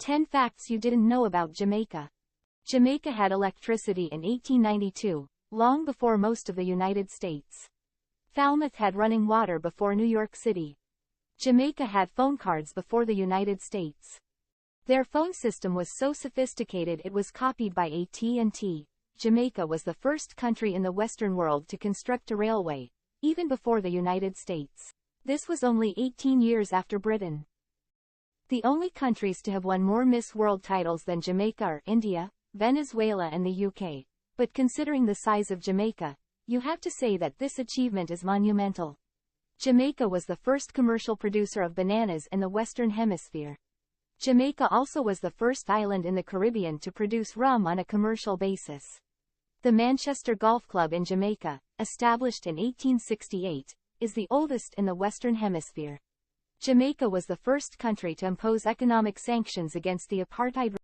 10 Facts You Didn't Know About Jamaica. Jamaica had electricity in 1892, long before most of the United States. Falmouth had running water before New York City. Jamaica had phone cards before the United States. Their phone system was so sophisticated it was copied by AT&T. Jamaica was the first country in the Western world to construct a railway, even before the United States. This was only 18 years after Britain. The only countries to have won more Miss World titles than Jamaica are India, Venezuela and the UK. But considering the size of Jamaica, you have to say that this achievement is monumental. Jamaica was the first commercial producer of bananas in the Western Hemisphere. Jamaica also was the first island in the Caribbean to produce rum on a commercial basis. The Manchester Golf Club in Jamaica, established in 1868, is the oldest in the Western Hemisphere. Jamaica was the first country to impose economic sanctions against the apartheid